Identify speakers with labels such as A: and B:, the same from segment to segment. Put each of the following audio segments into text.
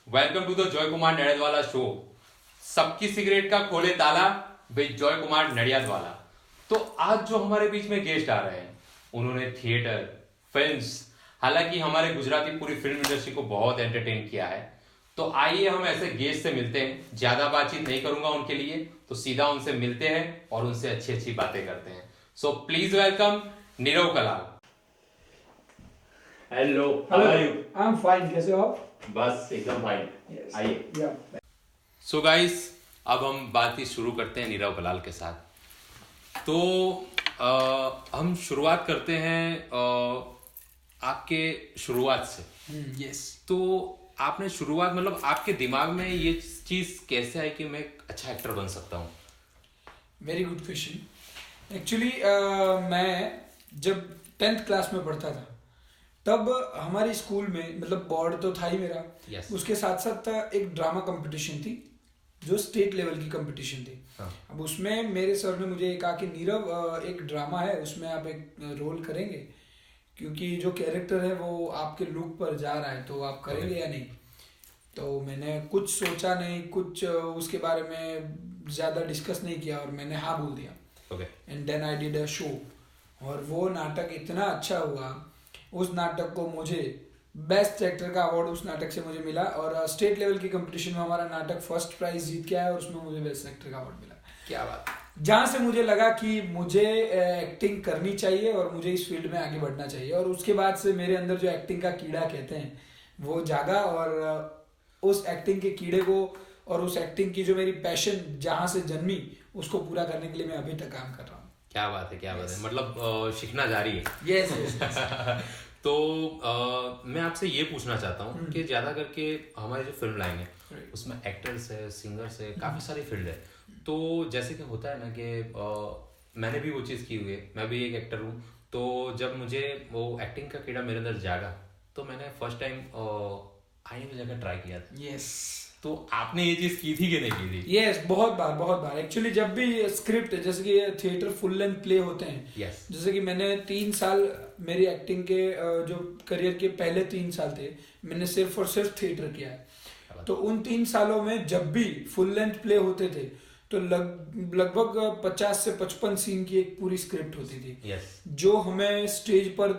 A: Welcome to the Joy Kumar Nadiad वाला show. सबकी cigarette का खोले ताला विद जॉय कुमार नडियाद वाला। तो आज जो हमारे बीच में गेस्ट आ रहे हैं, उन्होंने थिएटर, फिल्म्स, हालांकि हमारे गुजराती पूरी फिल्म इंडस्ट्री को बहुत एंटरटेन किया है। तो आइए हम ऐसे गेस्ट से मिलते हैं। ज्यादा बातचीत नहीं करूंगा उनके लिए, तो सीधा उनसे मिलते हैं और उनसे अच्छी अच्छी बातें करते हैं। So please welcome Nirav Kalal. Hello, how are you?
B: I am fine, कैसे हो आप?
A: बस एकदम फाइन।
B: Yes.
A: आइए।
B: Yeah.
A: सो गाइस, अब हम बातचीत शुरू करते हैं नीरव कलाल के साथ। तो हम शुरुआत करते हैं आपके शुरुआत से।
B: Yes.
A: तो आपने शुरुआत मतलब आपके दिमाग में ये चीज कैसे आई कि मैं एक अच्छा एक्टर बन सकता हूँ?
B: Very good question. एक्चुअली मैं जब 10th क्लास में पढ़ता था तब हमारे स्कूल में मतलब बोर्ड तो था ही मेरा।
A: Yes.
B: उसके साथ साथ एक ड्रामा कंपटीशन थी जो स्टेट लेवल की कंपटीशन थी।
A: हाँ.
B: अब उसमें मेरे सर ने मुझे कहा कि नीरव एक ड्रामा है, उसमें आप एक रोल करेंगे, क्योंकि जो कैरेक्टर है वो आपके लुक पर जा रहा है, तो आप करेंगे या नहीं। तो मैंने कुछ सोचा नहीं, कुछ उसके बारे में ज़्यादा डिस्कस नहीं किया और मैंने हाँ बोल दिया। And then I did a show और वो नाटक इतना अच्छा हुआ। उस नाटक को मुझे बेस्ट एक्टर का अवार्ड उस नाटक से मुझे मिला और स्टेट लेवल की कंपटीशन में हमारा नाटक फर्स्ट प्राइज जीत के आया और उसमें मुझे बेस्ट एक्टर का अवार्ड मिला।
A: क्या बात!
B: जहाँ से मुझे लगा कि मुझे एक्टिंग करनी चाहिए और मुझे इस फील्ड में आगे बढ़ना चाहिए, और उसके बाद से मेरे अंदर जो एक्टिंग का कीड़ा कहते हैं वो जागा, और उस एक्टिंग के कीड़े को और उस एक्टिंग की जो मेरी पैशन जहाँ से जन्मी उसको पूरा करने के लिए मैं अभी तक काम कर रहा हूँ।
A: क्या बात है, क्या बात है! मतलब सीखना जारी है।
B: यस।
A: तो मैं आपसे ये पूछना चाहता हूँ कि ज्यादा करके हमारी जो फिल्म लाइन है उसमें एक्टर्स है, सिंगर्स है, काफी सारी फील्ड है। तो जैसे कि होता है ना कि मैंने भी वो चीज़ की हुई है, मैं भी एक एक्टर हूँ। तो जब मुझे वो एक्टिंग का कीड़ा मेरे अंदर जागा तो मैंने फर्स्ट टाइम आईने में जाकर ट्राई किया था।
B: यस।
A: तो आपने ये चीज़ की थी कि नहीं की थी?
B: यस, बहुत बार एक्चुअली जब भी स्क्रिप्ट, जैसे कि थिएटर फुल लेंथ प्ले होते हैं।
A: यस।
B: जैसे कि मैंने 3 साल मेरी एक्टिंग के जो करियर के पहले 3 साल थे मैंने सिर्फ और सिर्फ थिएटर किया है। तो उन 3 सालों में जब भी फुल लेंथ प्ले होते थे तो लगभग 50 से 55 सीन की एक पूरी स्क्रिप्ट होती थी।
A: यस।
B: जो हमें स्टेज पर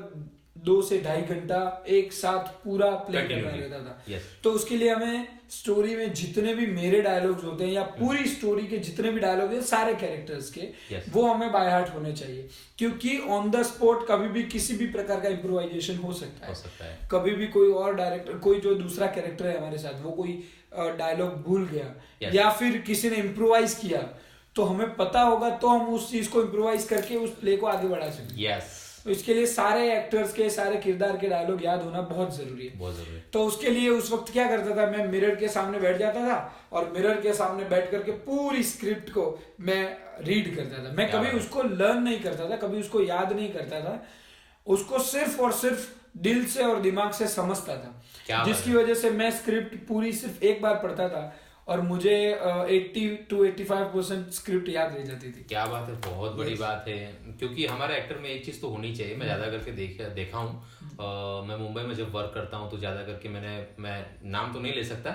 B: 2 से 2.5 घंटा एक साथ पूरा प्ले करना रहता था।
A: Yes.
B: तो उसके लिए हमें स्टोरी में जितने भी मेरे डायलॉग्स होते हैं या पूरी स्टोरी के जितने भी डायलॉग हैं सारे कैरेक्टर्स के,
A: Yes.
B: वो हमें बाय हार्ट होने चाहिए, क्योंकि ऑन द स्पॉट कभी भी किसी भी प्रकार का इम्प्रोवाइजेशन हो सकता है। कभी भी कोई और डायरेक्टर, कोई जो दूसरा कैरेक्टर है हमारे साथ, वो कोई डायलॉग भूल गया।
A: Yes.
B: या फिर किसी ने इम्प्रोवाइज किया तो हमें पता होगा तो हम उस चीज को इम्प्रोवाइज करके उस प्ले को आगे बढ़ा सकते हैं। तो इसके लिए सारे एक्टर्स के, सारे किरदार के डायलॉग याद होना बहुत जरूरी है। तो उसके लिए उस वक्त क्या करता था, मैं मिरर के सामने बैठ जाता था और मिरर के सामने बैठ करके पूरी स्क्रिप्ट को मैं रीड करता था। मैं कभी उसको लर्न नहीं करता था, कभी उसको याद नहीं करता था, उसको सिर्फ और सिर्फ दिल से और दिमाग से समझता था, जिसकी वजह से मैं स्क्रिप्ट पूरी सिर्फ एक बार पढ़ता था और मुझे 80 to 85% स्क्रिप्ट याद रह जाती थी।
A: क्या बात है, बहुत बड़ी बात है। क्योंकि हमारे एक्टर में एक चीज़ तो होनी चाहिए। मैं ज़्यादा करके देखा हूँ। मैं मुंबई में जब वर्क करता हूँ तो ज़्यादा करके मैं नाम तो नहीं ले सकता,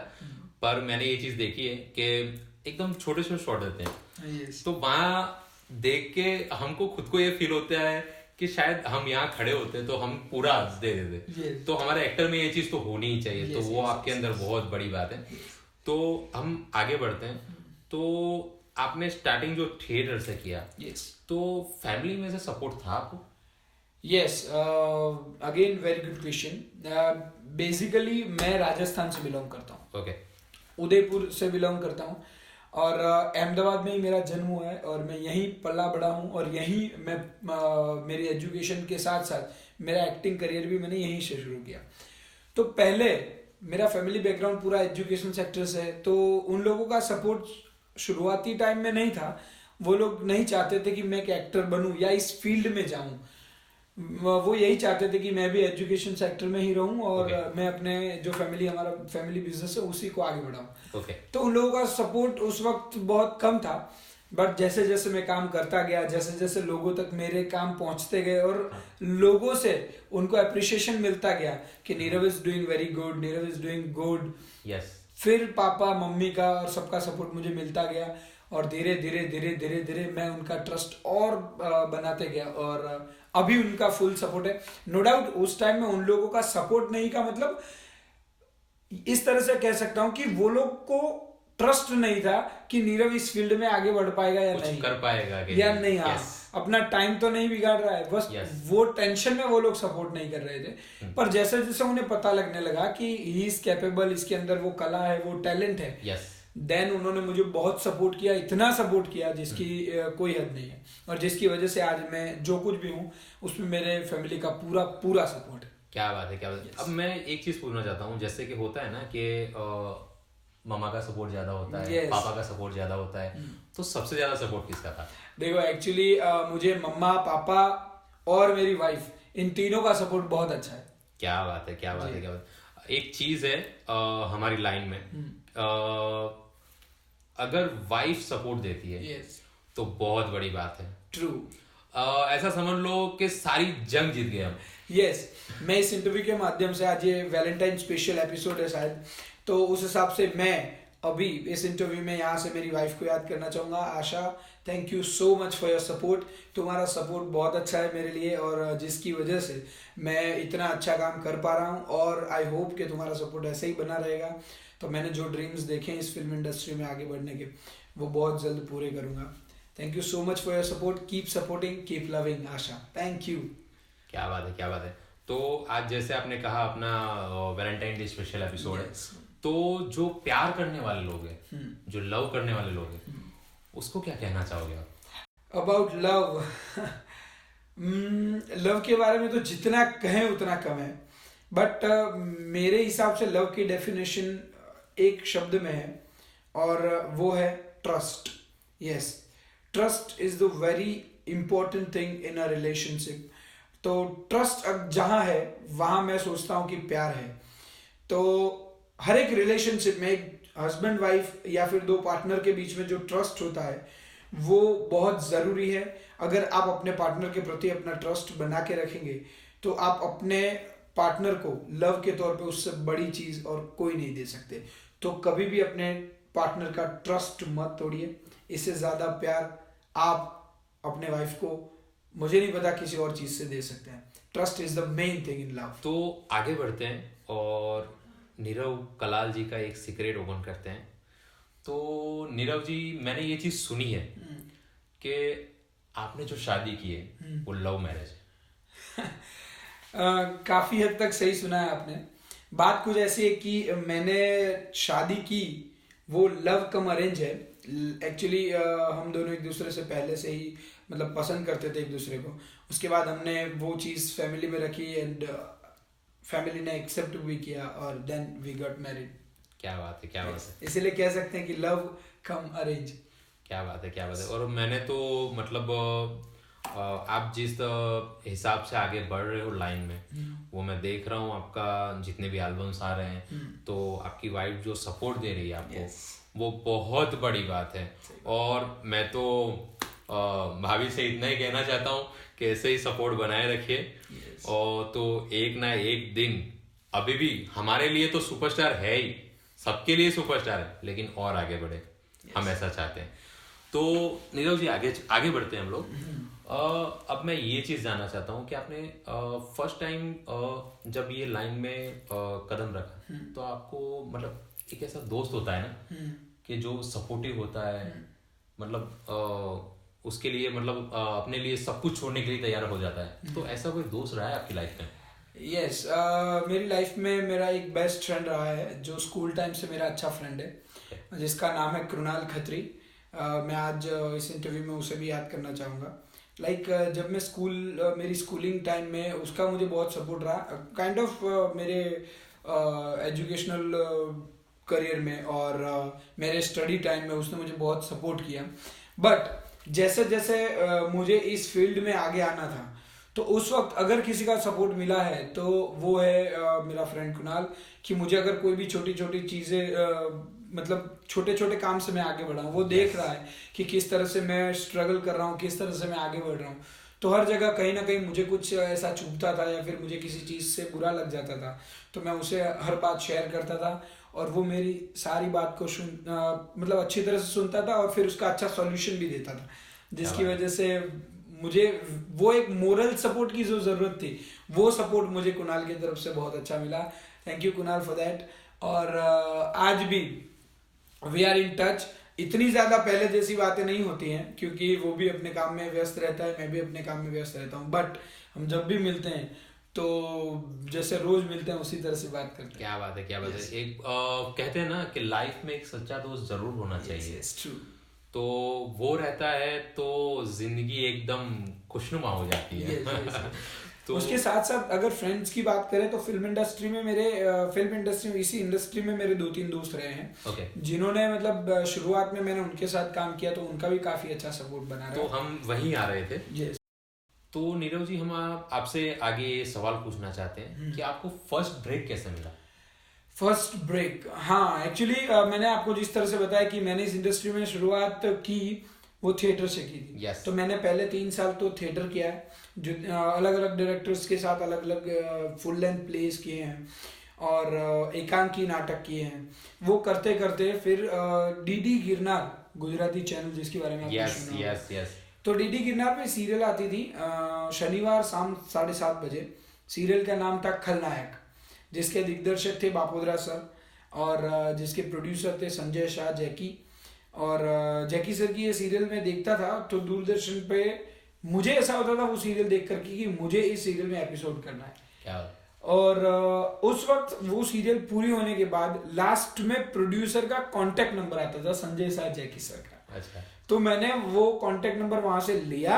A: पर मैंने ये चीज़ देखी है कि एकदम छोटे छोटे शॉट देते हैं। तो वहाँ देख के हमको खुद को ये फील होता है कि शायद हम यहाँ खड़े होते तो हम पूरा दे देते। तो हमारे एक्टर में ये चीज़ तो होनी ही चाहिए। तो वो आपके अंदर बहुत बड़ी बात है। तो हम आगे बढ़ते हैं। तो आपने स्टार्टिंग जो थिएटर से किया, तो फैमिली में से सपोर्ट था आपको?
B: Yes, again very good question. Basically मैं राजस्थान से बिलोंग करता हूँ।
A: ओके।
B: उदयपुर से बिलोंग करता हूँ और अहमदाबाद में ही मेरा जन्म हुआ है और मैं यहीं पला बड़ा हूँ और यहीं मैं मेरी एजुकेशन के साथ साथ मेरा एक्टिंग करियर भी मैंने यहीं से शुरू किया। तो पहले मेरा फैमिली बैकग्राउंड पूरा एजुकेशन सेक्टर से है, तो उन लोगों का सपोर्ट शुरुआती टाइम में नहीं था। वो लोग नहीं चाहते थे कि मैं एक एक्टर बनूं या इस फील्ड में जाऊं। वो यही चाहते थे कि मैं भी एजुकेशन सेक्टर में ही रहूं और मैं अपने जो हमारा फैमिली बिजनेस है उसी को आगे बढ़ाऊं। तो उन लोगों का सपोर्ट उस वक्त बहुत कम था, बट जैसे जैसे मैं काम करता गया, जैसे जैसे लोगों तक मेरे काम पहुंचते गए और लोगों से उनको अप्रिशिएशन मिलता गया कि Nirav is doing very good, Nirav is doing good,
A: yes,
B: फिर पापा मम्मी का और सबका सपोर्ट मुझे मिलता गया, और धीरे धीरे धीरे धीरे धीरे मैं उनका ट्रस्ट और बनाते गया, और अभी उनका फुल सपोर्ट है। नो डाउट उस टाइम में उन लोगों का सपोर्ट नहीं का मतलब इस तरह से कह सकता हूँ कि वो लोग को ट्रस्ट नहीं था कि नीरव इस फील्ड में आगे बढ़ पाएगा या
A: कुछ
B: नहीं
A: कर पाएगा कि
B: या
A: नहीं।
B: नहीं। हाँ, अपना टाइम तो नहीं बिगाड़ रहा है बस। वो टेंशन में वो लोग सपोर्ट नहीं कर रहे थे, पर जैसे जैसे उन्हें पता लगने लगा कि ही इज कैपेबल, इसके अंदर वो कला है, वो टैलेंट है, देन उन्होंने मुझे बहुत सपोर्ट किया, इतना सपोर्ट किया जिसकी कोई हद नहीं है, और जिसकी वजह से आज मैं जो कुछ भी हूँ उसमें मेरे फैमिली का पूरा पूरा सपोर्ट है।
A: क्या बात है, क्या बात है। अब मैं एक चीज पूछना चाहता हूँ, जैसे कि होता है ना कि मामा का सपोर्ट ज्यादा होता है, पापा का सपोर्ट ज्यादा होता है, तो सबसे ज्यादा सपोर्ट किसका था?
B: देखो एक्चुअली मुझे मम्मा, पापा और मेरी वाइफ, इन तीनों का सपोर्ट बहुत अच्छा है।
A: क्या बात है, क्या बात है, क्या बात है। एक चीज है हमारी लाइन में, अगर वाइफ सपोर्ट देती है तो बहुत बड़ी बात है।
B: ट्रू।
A: ऐसा समझ लो कि सारी जंग जीत गए हम।
B: यस, मैं इस इंटरव्यू के माध्यम से, आज ये वैलेंटाइन स्पेशल एपिसोड है शायद, तो उस हिसाब से मैं अभी इस इंटरव्यू में यहाँ से मेरी वाइफ को याद करना चाहूँगा। Asha, thank you so much for your support. तुम्हारा सपोर्ट बहुत अच्छा है मेरे लिए, और जिसकी वजह से मैं इतना अच्छा काम कर पा रहा हूँ, और आई होप कि तुम्हारा सपोर्ट ऐसे ही बना रहेगा। तो मैंने जो ड्रीम्स देखे हैं इस फिल्म इंडस्ट्री में आगे बढ़ने के, वो बहुत जल्द पूरे करूँगा। Thank you so much for your support. Keep supporting, keep loving Asha. Thank you.
A: क्या बात है, क्या बात है। तो आज जैसे आपने कहा अपना वैलेंटाइन डे स्पेशल एपिसोड है, तो जो प्यार करने वाले लोग हैं, जो लव करने वाले लोग हैं, उसको क्या कहना चाहोगे आप?
B: अबाउट लव लव के बारे में तो जितना कहें उतना कम है, बट मेरे हिसाब से लव की डेफिनेशन एक शब्द में है, और वो है trust. Yes, trust is the very important thing in a relationship. तो ट्रस्ट जहाँ है वहाँ मैं सोचता हूँ कि प्यार है। तो हर एक रिलेशनशिप में, एक हस्बैंड वाइफ या फिर दो पार्टनर के बीच में जो ट्रस्ट होता है वो बहुत ज़रूरी है। अगर आप अपने पार्टनर के प्रति अपना ट्रस्ट बना के रखेंगे तो आप अपने पार्टनर को लव के तौर पे उससे बड़ी चीज़ और कोई नहीं दे सकते। तो कभी भी अपने पार्टनर का ट्रस्ट मत तोड़िए। इससे ज़्यादा प्यार आप अपने वाइफ को, मुझे नहीं पता, किसी और चीज़ से दे सकते हैं। Trust is the main thing in love.
A: तो आगे बढ़ते हैं और नीरव कलाल जी का एक सीक्रेट ओपन करते हैं। तो नीरव जी, मैंने ये चीज़ सुनी है कि आपने जो शादी की है वो लव मैरिज है।
B: काफ़ी हद तक सही सुना है आपने। बात कुछ ऐसी है कि मैंने शादी की, वो लव कम अरेंज है। एक्चुअली हम दोनों एक दूसरे से पहले से ही मतलब पसंद करते थे एक दूसरे को। उसके बाद हमने वो चीज़ फैमिली में रखी, एंड फैमिली ने एक्सेप्ट भी किया, और देन वी गॉट मैरिड।
A: क्या बात है, क्या बात है।
B: इसीलिए कह सकते हैं कि लव कम अरेंज।
A: क्या बात है, क्या बात है। और मैंने तो मतलब आप जिस हिसाब से आगे बढ़ रहे हो लाइन में, वो मैं देख रहा हूँ। आपका जितने भी एल्बम्स आ रहे हैं, तो आपकी वाइफ जो सपोर्ट दे रही है आपको, वो बहुत बड़ी बात है। और मैं तो भाभी से इतना ही कहना चाहता हूँ कि ऐसे ही सपोर्ट बनाए रखिए। और तो एक ना एक दिन, अभी भी हमारे लिए तो सुपरस्टार है ही, सबके लिए सुपरस्टार है, लेकिन और आगे बढ़े, हम ऐसा चाहते हैं। तो नीरव जी, आगे बढ़ते हैं हम लोग। अब मैं ये चीज़ जानना चाहता हूँ कि आपने फर्स्ट टाइम जब ये लाइन में कदम रखा, तो आपको मतलब एक ऐसा दोस्त होता है ना कि जो सपोर्टिव होता है, मतलब उसके लिए मतलब अपने लिए सब कुछ छोड़ने के लिए तैयार हो जाता है। तो ऐसा कोई दोस्त रहा है आपकी लाइफ में?
B: यस, मेरी लाइफ में मेरा एक बेस्ट फ्रेंड रहा है, जो स्कूल टाइम से मेरा अच्छा फ्रेंड है, जिसका नाम है कृणाल खत्री। मैं आज इस इंटरव्यू में उसे भी याद करना चाहूँगा। जब मैं मेरी स्कूलिंग टाइम में उसका मुझे बहुत सपोर्ट रहा, काइंड ऑफ मेरे एजुकेशनल करियर में और मेरे स्टडी टाइम में उसने मुझे बहुत सपोर्ट किया। बट जैसे जैसे मुझे इस फील्ड में आगे आना था, तो उस वक्त अगर किसी का सपोर्ट मिला है तो वो है मेरा फ्रेंड कुणाल। कि मुझे अगर कोई भी छोटी छोटी चीज़ें, मतलब छोटे छोटे काम से मैं आगे बढ़ा हूँ, वो देख रहा है कि किस तरह से मैं स्ट्रगल कर रहा हूँ, किस तरह से मैं आगे बढ़ रहा हूँ। तो हर जगह कहीं ना कहीं मुझे कुछ ऐसा चुभता था, या फिर मुझे किसी चीज़ से बुरा लग जाता था, तो मैं उसे हर बात शेयर करता था। और वो मेरी सारी बात को मतलब अच्छी तरह से सुनता था और फिर उसका अच्छा सॉल्यूशन भी देता था, जिसकी वजह से मुझे वो एक मोरल सपोर्ट की जो ज़रूरत थी वो सपोर्ट मुझे कुणाल की तरफ से बहुत अच्छा मिला। Thank you Kunal for that. और आज भी वी आर इन टच। इतनी ज़्यादा पहले जैसी बातें नहीं होती हैं क्योंकि वो भी अपने काम में व्यस्त रहता है, मैं भी अपने काम में व्यस्त रहता हूँ, बट हम जब भी मिलते हैं तो जैसे रोज मिलते हैं उसी तरह से बात करते हैं।
A: क्या बात है, क्या बात है। एक कहते हैं ना कि लाइफ में एक सच्चा दोस्त जरूर होना चाहिए।
B: ट्रू।
A: तो वो रहता है तो जिंदगी एकदम खुशनुमा हो जाती है।
B: तो उसके साथ साथ अगर फ्रेंड्स की बात करें तो फिल्म इंडस्ट्री में इसी इंडस्ट्री में मेरे 2-3 दोस्त रहे हैं जिन्होंने मतलब शुरुआत में मैंने उनके साथ काम किया तो उनका भी काफी अच्छा सपोर्ट बना रहा।
A: तो हम वहीं आ रहे थे। तो नीरव जी, हम आपसे आगे सवाल पूछना चाहते हैं कि आपको फर्स्ट ब्रेक कैसे मिला?
B: फर्स्ट ब्रेक, हाँ एक्चुअली मैंने आपको जिस तरह से बताया कि मैंने इस इंडस्ट्री में शुरुआत की वो थिएटर से की थी।
A: yes.
B: तो मैंने पहले 3 साल तो थिएटर किया है, जो अलग अलग डायरेक्टर्स के साथ अलग अलग फुल लेंथ प्लेस किए हैं और एकांकी नाटक किए हैं। वो करते करते फिर डीडी गिरनार गुजराती चैनल जिसके बारे में आपने सुना होगा, तो डीडी गिरनार पे सीरियल आती थी शनिवार शाम 7:30 बजे। सीरियल का नाम था खलनायक, जिसके दिग्दर्शक थे बापोद्रा सर और जिसके प्रोड्यूसर थे संजय शाह जैकी। और जैकी सर की ये सीरियल मैं देखता था तो दूरदर्शन पे मुझे ऐसा होता था वो सीरियल देख करके कि मुझे इस सीरियल में एपिसोड करना है।
A: क्या? और
B: उस वक्त वो सीरियल पूरी होने के बाद लास्ट में प्रोड्यूसर का कांटेक्ट नंबर आता था संजय शाह जैकी सर का।
A: अच्छा।
B: तो मैंने वो कांटेक्ट नंबर वहां से लिया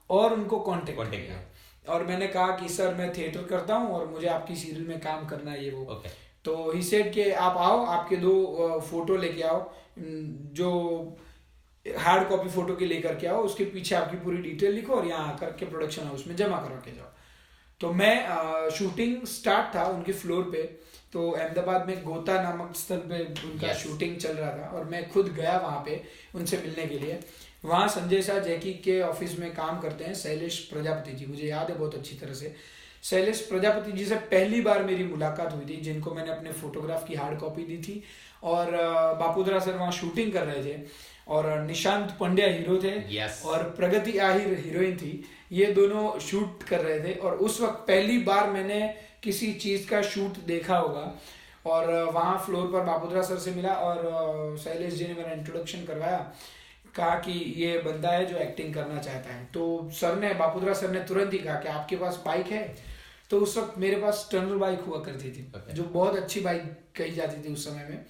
B: और उनको कांटेक्ट किया और मैंने कहा कि सर मैं थिएटर करता हूँ और मुझे आपकी सीरियल में काम करना है ये वो। तो ही सेड कि आप आओ, आपके 2 फोटो लेके आओ, जो हार्ड कॉपी फोटो के लेकर के आओ, उसके पीछे आपकी पूरी डिटेल लिखो और यहाँ आकर के प्रोडक्शन हाउस में जमा करवा के जाओ। तो मैं शूटिंग स्टार्ट था उनके फ्लोर पे, तो अहमदाबाद में गोता नामक स्थल पे उनका शूटिंग चल रहा था और मैं खुद गया वहाँ पे उनसे मिलने के लिए। वहाँ संजय शाह जैकी के ऑफिस में काम करते हैं शैलेश प्रजापति जी, मुझे याद है बहुत अच्छी तरह से। शैलेश प्रजापति जी से पहली बार मेरी मुलाकात हुई थी, जिनको मैंने अपने फोटोग्राफ की हार्ड कॉपी दी थी। और बापोद्रा सर वहाँ शूटिंग कर रहे थे और निशांत पंड्या हीरो थे और प्रगति आहिर हीरोइन थी। ये दोनों शूट कर रहे थे और उस वक्त पहली बार मैंने किसी चीज़ का शूट देखा होगा। और वहाँ फ्लोर पर बापोद्रा सर से मिला और शैलेश जी ने मेरा इंट्रोडक्शन करवाया, कहा कि ये बंदा है जो एक्टिंग करना चाहता है। तो बापोद्रा सर ने तुरंत ही कहा कि आपके पास बाइक है? तो उस वक्त मेरे पास स्टनर बाइक हुआ करती थी जो बहुत अच्छी बाइक कही जाती थी उस समय में।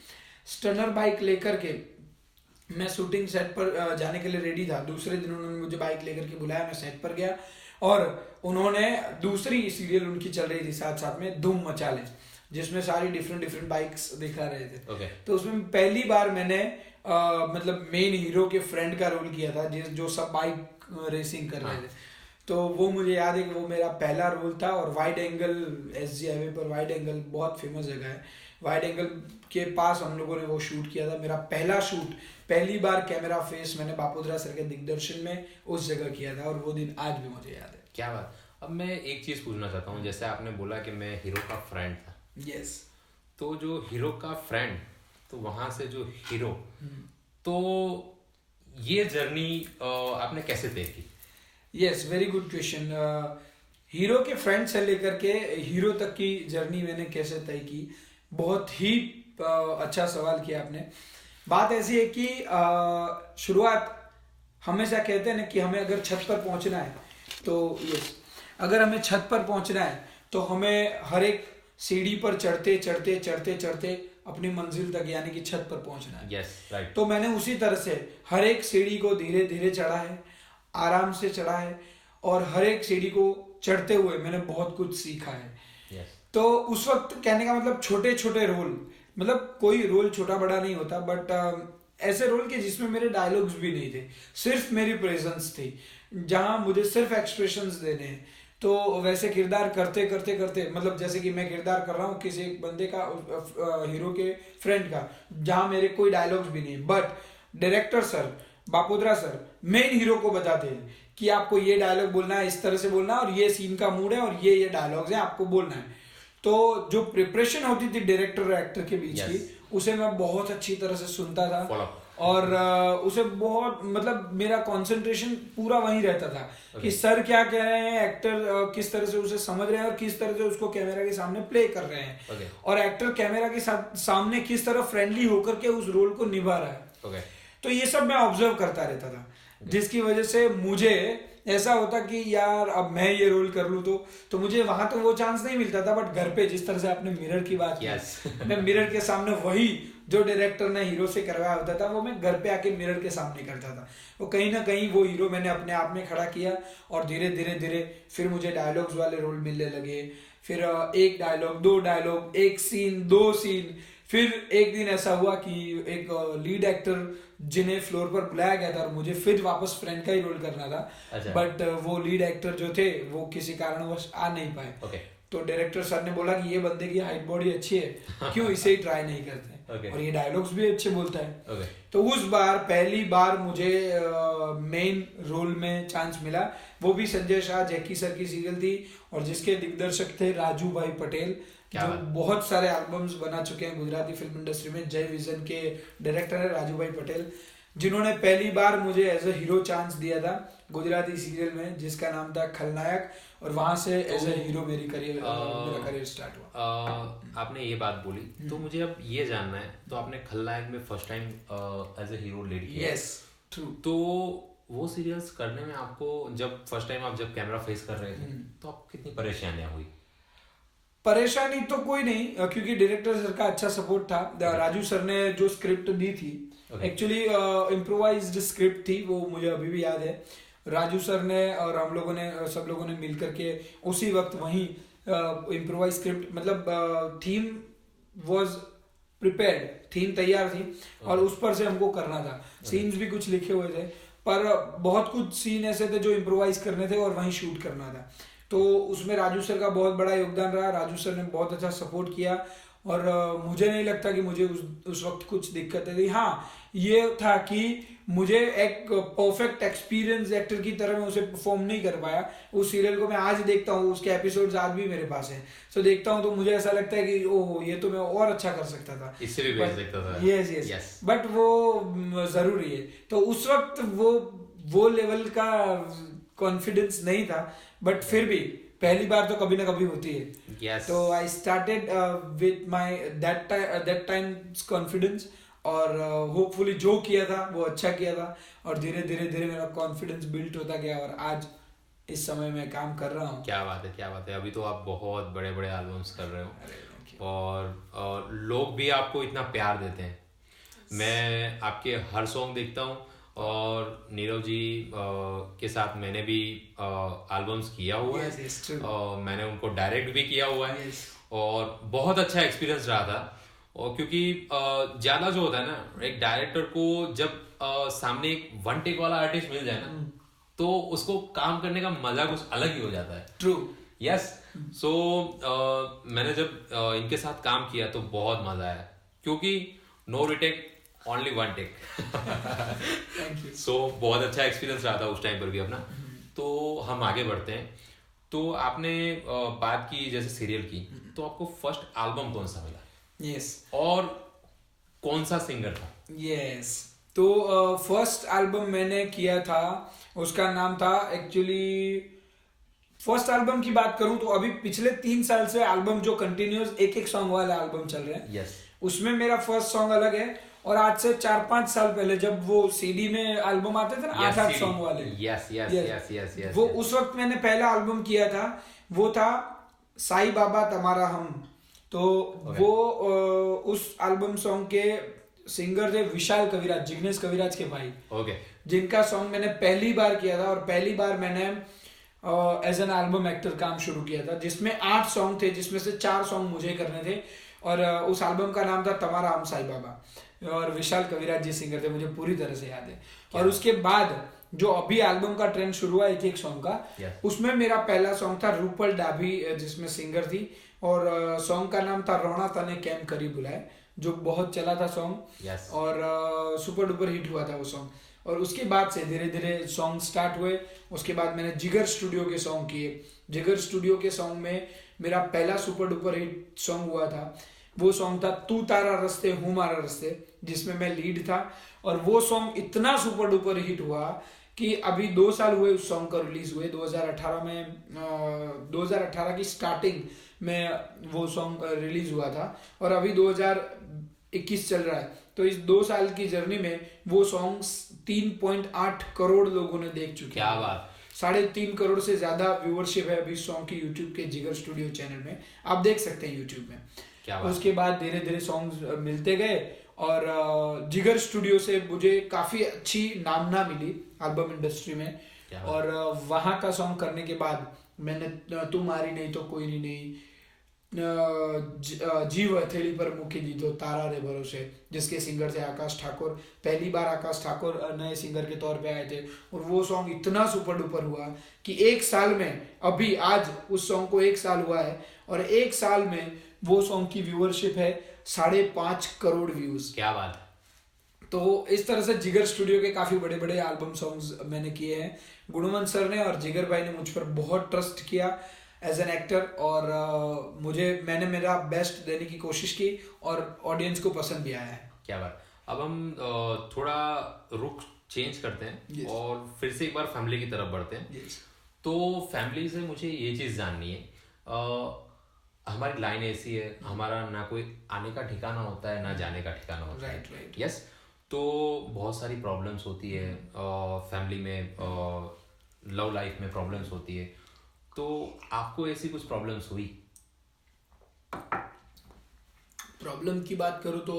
B: स्टनर बाइक लेकर के मैं शूटिंग सेट पर जाने के लिए रेडी था। दूसरे दिन उन्होंने मुझे बाइक लेकर के बुलाया, मैं सेट पर गया और उन्होंने दूसरी सीरियल उनकी चल रही थी साथ साथ में धूम मचाले, जिसमें सारी डिफरेंट बाइक्स दिखा रहे थे। तो उसमें पहली बार मैंने मतलब मेन हीरो के फ्रेंड का रोल किया था जो सब बाइक रेसिंग कर रहे थे। तो वो मुझे याद है कि वो मेरा पहला रोल था। और वाइड एंगल SG हाईवे पर वाइड एंगल बहुत फेमस जगह है, वाइड एंगल के पास हम लोगों ने वो शूट किया था। मेरा पहला शूट, पहली बार कैमरा फेस मैंने बापोद्रा सर के दिग्दर्शन में उस जगह किया था और वो दिन आज भी मुझे याद है।
A: क्या बात। अब मैं एक चीज़ पूछना चाहता हूँ, जैसे आपने बोला कि मैं हीरो का फ्रेंड था।
B: यस।
A: तो जो हीरो का फ्रेंड, तो वहाँ से जो हीरो, तो ये जर्नी आपने कैसे तय की?
B: Yes, very good question. Hero के फ्रेंड से लेकर के हीरो तक की जर्नी मैंने कैसे तय की, बहुत ही अच्छा सवाल किया आपने। बात ऐसी है कि शुरुआत हमेशा कहते हैं ना कि हमें अगर छत पर पहुंचना है तो अगर हमें छत पर पहुंचना है तो हमें हर एक सीढ़ी पर चढ़ते अपनी मंजिल तक यानी कि छत पर पहुंचना है।
A: right.
B: तो मैंने उसी तरह से हर एक सीढ़ी को धीरे धीरे चढ़ा है, आराम से चढ़ा है और हर एक सीढ़ी को चढ़ते हुए मैंने बहुत कुछ सीखा है। तो उस वक्त कहने का मतलब छोटे रोल, मतलब कोई रोल छोटा बड़ा नहीं होता, बट ऐसे रोल के जिसमें मेरे डायलॉग्स भी नहीं थे, सिर्फ मेरी प्रेजेंस थी, जहां मुझे सिर्फ एक्सप्रेशंस देने हैं। तो वैसे किरदार करते मतलब जैसे कि मैं किरदार कर रहा हूँ किसी एक बंदे का, हीरो के फ्रेंड का, जहां मेरे कोई डायलॉग्स भी नहीं, but director sir Bapodra sir main hero को बताते हैं कि आपको ये डायलॉग बोलना है, इस तरह से बोलना है और ये सीन का मूड है और ये डायलॉग्स हैं, आपको बोलना है। तो जो प्रिपरेशन होती थी डायरेक्टर और एक्टर के बीच की, उसे मैं बहुत अच्छी तरह से सुनता था
A: Follow.
B: और उसे बहुत मतलब मेरा कंसंट्रेशन पूरा वहीं रहता था कि सर क्या कह रहे हैं, एक्टर किस तरह से उसे समझ रहे हैं और किस तरह से उसको कैमरा के सामने प्ले कर रहे हैं और एक्टर कैमरा के सामने किस तरह फ्रेंडली होकर के उस रोल को निभा रहा है। तो ये सब मैं ऑब्जर्व करता रहता था, जिसकी वजह से मुझे ऐसा होता कि यार अब मैं ये रोल कर लूँ तो मुझे वहां तो वो चांस नहीं मिलता था, बट घर पे जिस तरह से आपने मिरर की बात की, मैं मिरर के सामने वही जो डायरेक्टर ने हीरो से करवाया होता था वो मैं घर पे आके मिरर के सामने करता था। वो कहीं ना कहीं वो हीरो मैंने अपने आप में खड़ा किया और धीरे धीरे धीरे फिर मुझे डायलॉग्स वाले रोल मिलने लगे, फिर एक डायलॉग, दो डायलॉग, एक सीन, दो सीन। फिर एक दिन ऐसा हुआ कि एक लीड एक्टर जिन्हें फ्लोर पर बुलाया गया था और मुझे फिर वापस फ्रेंड का ही रोल करना था, बट वो लीड एक्टर जो थे वो किसी कारणवश आ नहीं पाए। तो डायरेक्टर सर ने बोला कि ये बंदे की हाइट बॉडी अच्छी है, क्यों इसे ही ट्राई नहीं करते और ये डायलॉग्स भी अच्छे बोलता है। तो उस बार पहली बार मुझे मेन रोल में चांस मिला, वो भी संजय शाह जैकी सर की सीरियल थी और जिसके दिग्दर्शक थे राजू भाई पटेल, जो बहुत सारे एल्बम्स बना चुके हैं गुजराती फिल्म इंडस्ट्री में। जय विजन के डायरेक्टर है राजू भाई पटेल, जिन्होंने पहली बार मुझे एज ए हीरो चांस दिया था गुजराती सीरियल में जिसका नाम था खलनायक, और वहां से एज ए हीरो मेरा करियर स्टार्ट हुआ।
A: आपने ये बात बोली तो मुझे अब ये जानना है, तो आपने खलनायक में first time as a hero lead किया?
B: Yes, true.
A: तो वो सीरियल्स करने में आपको जब फर्स्ट टाइम आप जब कैमरा फेस कर रहे थे तो आपको कितनी परेशानियां हुई?
B: परेशानी तो कोई नहीं, क्योंकि डायरेक्टर सर का अच्छा सपोर्ट था। राजू सर ने जो स्क्रिप्ट दी थी एक्चुअली इम्प्रोवाइज्ड स्क्रिप्ट थी, वो मुझे अभी भी याद है। राजू सर ने और हम लोगों ने सब लोगों ने मिल करके उसी वक्त वहीं इम्प्रोवाइज स्क्रिप्ट मतलब थीम वाज प्रिपेयर्ड, थीम तैयार थी और उस पर से हमको करना था। सीन्स भी कुछ लिखे हुए थे पर बहुत कुछ सीन ऐसे थे जो इम्प्रोवाइज करने थे और वहीं शूट करना था। तो उसमें राजू सर का बहुत बड़ा योगदान रहा। राजू सर ने बहुत अच्छा सपोर्ट किया और मुझे नहीं लगता कि मुझे उस वक्त कुछ दिक्कतें थी। हाँ, ये था कि मुझे एक परफेक्ट एक्सपीरियंस एक्टर की तरह मैं उसे परफॉर्म नहीं कर पाया। उस सीरियल को मैं आज देखता हूँ, उसके एपिसोड्स आज भी मेरे पास हैं, तो देखता हूँ तो मुझे ऐसा लगता है कि ओह ये तो मैं और अच्छा कर सकता था,
A: इससे भी बेस्ट देखता था।
B: यस, बट वो जरूरी है। तो उस वक्त वो लेवल का कॉन्फिडेंस नहीं था, बट फिर भी पहली बार तो कभी ना कभी होती है। तो I started with my that time confidence और होपफुली जो किया था वो अच्छा किया था और धीरे धीरे मेरा कॉन्फिडेंस बिल्ट होता गया और आज इस समय मैं काम कर रहा हूँ।
A: क्या बात है, क्या बात है। अभी तो आप बहुत बड़े बड़े एल्बम्स कर रहे हो और लोग भी आपको इतना प्यार देते हैं। मैं आपके हर सॉन्ग देखता हूँ और नीरव जी के साथ मैंने भी एल्बम्स किया हुआ है और मैंने उनको डायरेक्ट भी किया हुआ है और बहुत अच्छा एक्सपीरियंस रहा था। और क्योंकि ज्यादा जो होता है ना, एक डायरेक्टर को जब सामने एक वन टेक वाला आर्टिस्ट मिल जाए ना तो उसको काम करने का मजा कुछ अलग ही हो जाता है।
B: True,
A: yes. सो मैंने जब इनके साथ काम किया तो बहुत मजा आया क्योंकि no retake, only one take. So बहुत अच्छा एक्सपीरियंस रहा था उस टाइम पर भी अपना। तो हम आगे बढ़ते हैं। तो आपने बात की जैसे सीरियल की, तो आपको फर्स्ट एल्बम कौन सा मिला?
B: यस।
A: और कौन सा सिंगर था?
B: यस, तो फर्स्ट एल्बम मैंने किया था, उसका नाम था एक्चुअली, फर्स्ट एल्बम की बात करूं तो अभी पिछले 3 साल से एल्बम जो कंटिन्यूस एक सॉन्ग वाले एल्बम चल रहे हैं,
A: yes.
B: उसमें मेरा फर्स्ट सॉन्ग अलग है। और आज से 4-5 साल पहले जब वो सीडी में एल्बम आते थे ना, 8-8 सॉन्ग वाले,
A: yes.
B: वो उस वक्त मैंने पहला एल्बम किया था, वो था साईं बाबा तमारा हम। तो वो उस एल्बम सॉन्ग के सिंगर थे विशाल कविराज, जिग्नेश कविराज के भाई, जिनका सॉन्ग मैंने पहली बार किया था और पहली बार मैंने एज एन एल्बम एक्टर काम शुरू किया था, जिसमें 8 सॉन्ग थे, जिसमें से 4 सॉन्ग मुझे करने थे। और उस एल्बम का नाम था तमारा हम साईं बाबा और विशाल कविराज जी सिंगर थे, मुझे पूरी तरह से याद है। और उसके बाद जो अभी एल्बम का ट्रेंड शुरू हुआ एक सॉन्ग का, उसमें मेरा पहला सॉन्ग था रूपल डाभी, जिसमें सिंगर थी, और सॉन्ग का नाम था रोना तने कैम करी बुलाए, जो बहुत चला था सॉन्ग और सुपर डुपर हिट हुआ था वो सॉन्ग। और उसके बाद से धीरे धीरे सॉन्ग स्टार्ट हुए। उसके बाद मैंने जिगर स्टूडियो के सॉन्ग किए। जिगर स्टूडियो के सॉन्ग में मेरा पहला सुपर डुपर हिट सॉन्ग हुआ था, वो सॉन्ग था तू तारा रस्ते हूँ मारा रस्ते, जिसमें मैं लीड था। और वो सॉन्ग इतना सुपर डुपर हिट हुआ कि अभी 2 साल हुए उस सॉन्ग का रिलीज हुए 2018 में। 2018 की स्टार्टिंग में वो सॉन्ग रिलीज हुआ था और अभी 2021 चल रहा है। तो इस 2 साल की जर्नी में वो सॉन्ग 3.8 करोड़ लोगों ने देख चुके
A: क्या बात।
B: 3.5 करोड़ से ज्यादा व्यूअरशिप है अभी सॉन्ग की यूट्यूब के जिगर स्टूडियो चैनल में, आप देख सकते हैं यूट्यूब में।
A: क्या बात।
B: उसके बाद धीरे धीरे सॉन्ग्स मिलते गए और जिगर स्टूडियो से मुझे काफी अच्छी नामना मिली एल्बम इंडस्ट्री में। और वहां का सॉन्ग करने के बाद मैंने तुम्हारी नहीं तो कोई नहीं, जीव हथेली पर मुखी दी तो तारा रे भरोसे, जिसके सिंगर थे आकाश ठाकुर। पहली बार आकाश ठाकुर नए सिंगर के तौर पे आए थे और वो सॉन्ग इतना सुपर डुपर हुआ कि 1 साल में, अभी आज उस सॉन्ग को 1 साल हुआ है और 1 साल में वो सॉन्ग की व्यूअरशिप है 5.5 करोड़ व्यूज।
A: क्या बात।
B: तो इस तरह से जिगर स्टूडियो के काफी बड़े बड़े एल्बम सॉन्ग्स मैंने किए हैं। गुणवंत सर ने और जिगर भाई ने मुझ पर बहुत ट्रस्ट किया एज एन एक्टर और मैंने मेरा बेस्ट देने की कोशिश की और ऑडियंस को पसंद भी आया है।
A: क्या बात। अब हम थोड़ा रुख चेंज करते हैं और फिर से एक बार फैमिली की तरफ बढ़ते हैं। तो फैमिली से मुझे ये चीज़ जाननी है, हमारी लाइन ऐसी है, हमारा ना कोई आने का ठिकाना होता है ना जाने का ठिकाना होता है।
B: राइट।
A: यस। तो बहुत सारी प्रॉब्लम्स होती है फैमिली में, लव लाइफ में प्रॉब्लम्स होती है। तो आपको ऐसी कुछ प्रॉब्लम्स हुई?
B: प्रॉब्लम की बात करूँ तो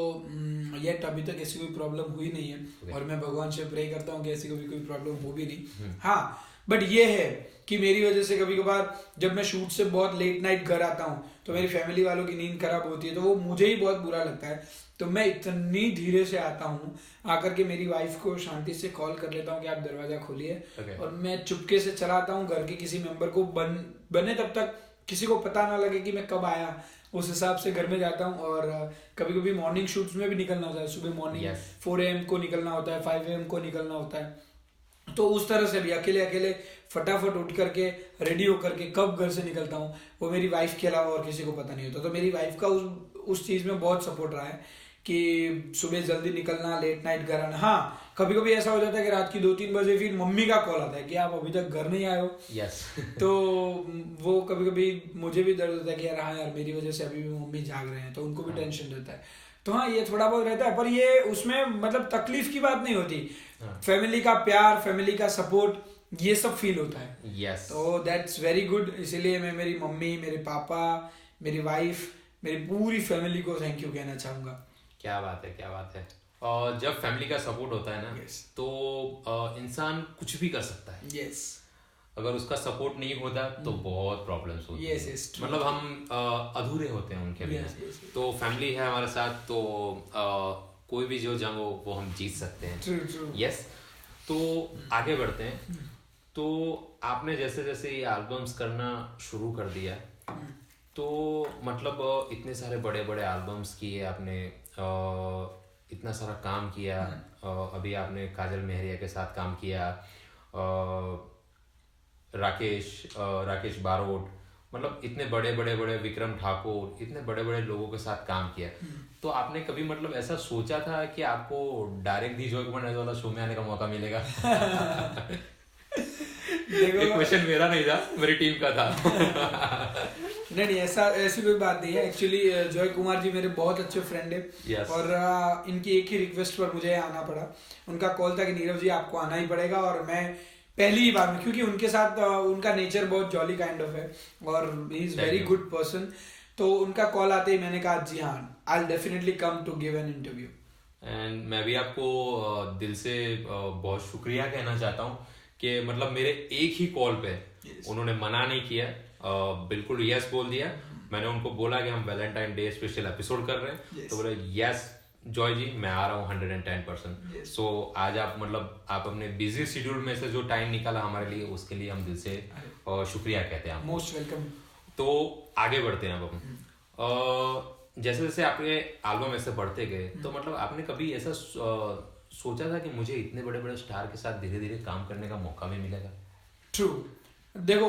B: येट अभी तक ऐसी कोई प्रॉब्लम हुई नहीं है और मैं भगवान से प्रे करता हूँ कि ऐसी कोई प्रॉब्लम हो भी नहीं। हाँ, बट ये है कि मेरी वजह से कभी कभार जब मैं शूट से बहुत लेट नाइट घर आता हूँ तो मेरी फैमिली वालों की नींद खराब होती है, तो वो मुझे ही बहुत बुरा लगता है। तो मैं इतनी धीरे से आता हूँ, आकर के मेरी वाइफ को शांति से कॉल कर लेता हूँ कि आप दरवाजा खोलिए और मैं चुपके से चला आता हूँ। घर के किसी मेंबर को बने तब तक किसी को पता ना लगे कि मैं कब आया, उस हिसाब से घर में जाता हूँ। और कभी कभी मॉर्निंग शूट्स में भी निकलना होता है, सुबह मॉर्निंग 4 AM को निकलना होता है, 5 AM को निकलना होता है। तो उस तरह से भी अकेले फटाफट उठ करके रेडी होकर के कब घर से निकलता हूँ वो मेरी वाइफ के अलावा और किसी को पता नहीं होता। तो मेरी वाइफ का उस चीज़ में बहुत सपोर्ट रहा है कि सुबह जल्दी निकलना, लेट नाइट घर आना। हाँ, कभी कभी ऐसा हो जाता है कि रात की 2-3 बजे फिर मम्मी का कॉल आता है कि आप अभी तक घर नहीं आए हो।
A: यस।
B: तो वो कभी कभी मुझे भी दर्द होता है कि यार हाँ यार मेरी वजह से अभी भी मम्मी जाग रहे हैं, तो उनको भी टेंशन रहता है। तो हाँ, ये थोड़ा बहुत रहता है, पर ये उसमें मतलब तकलीफ की बात नहीं होती। फैमिली का प्यार, फैमिली का सपोर्ट, ये सब फील होता है।
A: यस।
B: तो दैट्स वेरी गुड। इसीलिए मैं मेरी मम्मी, मेरे पापा, मेरी वाइफ, मेरी पूरी फैमिली को थैंक यू कहना चाहूँगा।
A: क्या बात है, क्या बात है। और जब फैमिली का सपोर्ट होता है ना, तो इंसान कुछ भी कर सकता है।
B: यस।
A: अगर उसका सपोर्ट नहीं होता तो बहुत प्रॉब्लम्स होती है। मतलब हम अधूरे होते हैं उनके बिना। तो फैमिली है हमारे साथ तो कोई भी जो जंग हो वो हम जीत सकते हैं। यस। तो आगे बढ़ते हैं। तो आपने जैसे जैसे ये एल्बम्स करना शुरू कर दिया, तो मतलब इतने सारे बड़े बड़े एल्बम्स किए आपने, इतना सारा काम किया। अभी आपने काजल मेहरिया के साथ काम किया, राकेश बारोट, मतलब इतने बड़े बड़े विक्रम ठाकुर, इतने बड़े बड़े लोगों के साथ काम किया। तो आपने कभी मतलब ऐसा सोचा था कि आपको डायरेक्ट दी जॉय कुमार वाला शो में आने का मौका मिलेगा? एक क्वेश्चन मेरा नहीं था, मेरी टीम का था।
B: नहीं, ऐसी कोई बात नहीं है। एक्चुअली जॉय कुमार जी मेरे बहुत अच्छे फ्रेंड है और इनकी एक ही रिक्वेस्ट पर मुझे आना पड़ा। उनका कॉल था कि नीरव जी आपको आना ही पड़ेगा, और मैं पहली ही बार में, क्योंकि उनके साथ उनका नेचर बहुत जॉली काइंड ऑफ है और he is very good person, तो उनका कॉल आते ही मैंने कहा जी हाँ, I will definitely come to give an interview.
A: And मैं भी आपको दिल से बहुत शुक्रिया कहना चाहता हूँ कि मतलब मेरे एक ही कॉल पे उन्होंने मना नहीं किया, बिल्कुल यस बोल दिया। मैंने उनको बोला कि हम वैलेंटाइन डे स्पेशल एपिसोड कर रहे हैं, तो बोले यस जॉय जी मैं आ रहा हूँ 110%। सो आज आप मतलब आप अपने बिजी शेड्यूल में से जो टाइम निकाला हमारे लिए, उसके लिए हम दिल से शुक्रिया कहते हैं।
B: Most welcome.
A: तो आगे बढ़ते हैं अब हम। जैसे जैसे आपके एल्बम ऐसे बढ़ते गए, तो मतलब आपने कभी ऐसा सोचा था कि मुझे इतने बड़े बड़े स्टार के साथ धीरे धीरे काम करने का मौका भी मिलेगा?
B: ट्रू। देखो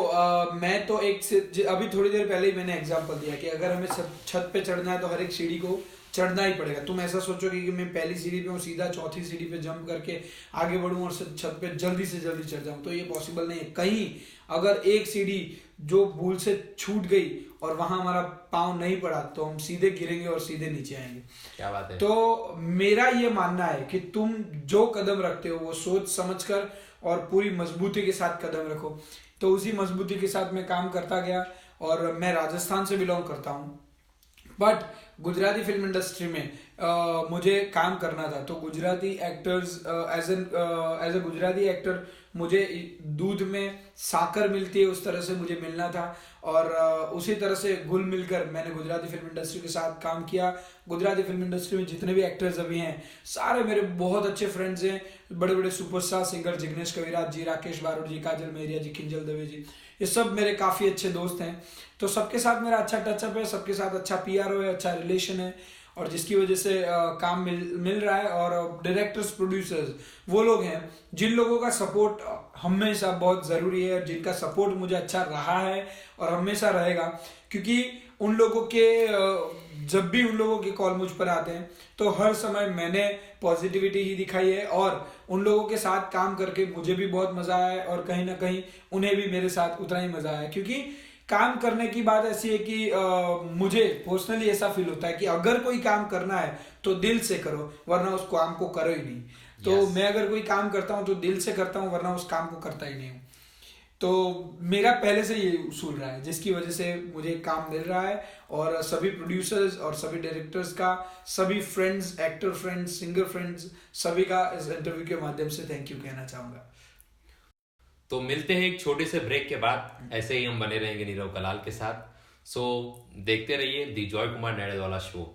B: मैं तो अभी थोड़ी देर पहले ही मैंने एग्जांपल दिया कि अगर हमें छत पे चढ़ना है तो हर एक सीढ़ी को चढ़ना ही पड़ेगा। तुम ऐसा सोचोगे कि मैं पहली सीढ़ी पे हूँ, सीधा चौथी सीढ़ी पे जंप करके आगे बढ़ूँ और छत पे जल्दी से जल्दी चढ़ जाऊँ, तो ये पॉसिबल नहीं है। कहीं अगर एक सीढ़ी जो भूल से छूट गई और वहां हमारा पाँव नहीं पड़ा तो हम सीधे गिरेंगे और सीधे नीचे आएंगे।
A: क्या बात है।
B: तो मेरा ये मानना है कि तुम जो कदम रखते हो वो सोच समझ कर और पूरी मजबूती के साथ कदम रखो। तो उसी मजबूती के साथ मैं काम करता गया और मैं राजस्थान से बिलोंग करता हूँ, बट गुजराती फिल्म इंडस्ट्री में मुझे काम करना था। तो Gujarati actors as a Gujarati actor मुझे दूध में साकर मिलती है उस तरह से मुझे मिलना था, और उसी तरह से घुल मिलकर मैंने गुजराती फिल्म इंडस्ट्री के साथ काम किया। गुजराती फिल्म इंडस्ट्री में जितने भी एक्टर्स अभी हैं सारे मेरे बहुत अच्छे फ्रेंड्स हैं। बड़े बड़े सुपरस्टार सिंगर जिग्नेश कविराज जी, राकेश बारोट जी, काजल मेहरिया जी, किंजल दवे जी, ये सब मेरे काफ़ी अच्छे दोस्त हैं। तो सबके साथ मेरा अच्छा टचअप है, सबके साथ अच्छा पीआरओ है, अच्छा रिलेशन है, और जिसकी वजह से काम मिल रहा है। और डायरेक्टर्स, प्रोड्यूसर्स वो लोग हैं जिन लोगों का सपोर्ट हमेशा बहुत ज़रूरी है, जिनका सपोर्ट मुझे अच्छा रहा है और हमेशा रहेगा। क्योंकि उन लोगों के जब भी उन लोगों के कॉल मुझ पर आते हैं तो हर समय मैंने पॉजिटिविटी ही दिखाई है, और उन लोगों के साथ काम करके मुझे भी बहुत मज़ा आया है और कहीं ना कहीं उन्हें भी मेरे साथ उतना ही मज़ा आया। क्योंकि काम करने की बात ऐसी है कि मुझे पर्सनली ऐसा फील होता है कि अगर कोई काम करना है तो दिल से करो, वरना उस काम को करो ही नहीं। तो मैं अगर कोई काम करता हूँ तो दिल से करता हूँ, वरना उस काम को करता ही नहीं हूँ। तो मेरा पहले से ये उसूल रहा है, जिसकी वजह से मुझे काम मिल रहा है। और सभी प्रोड्यूसर्स और सभी डायरेक्टर्स का, सभी friends, actor friends, singer friends, सभी का इस इंटरव्यू के माध्यम से थैंक यू कहना चाहूँगा।
A: तो मिलते हैं एक छोटे से ब्रेक के बाद, ऐसे ही हम बने रहेंगे नीरव कलाल के साथ। सो देखते रहिए दी जॉय कुमार नैड़े वाला शो।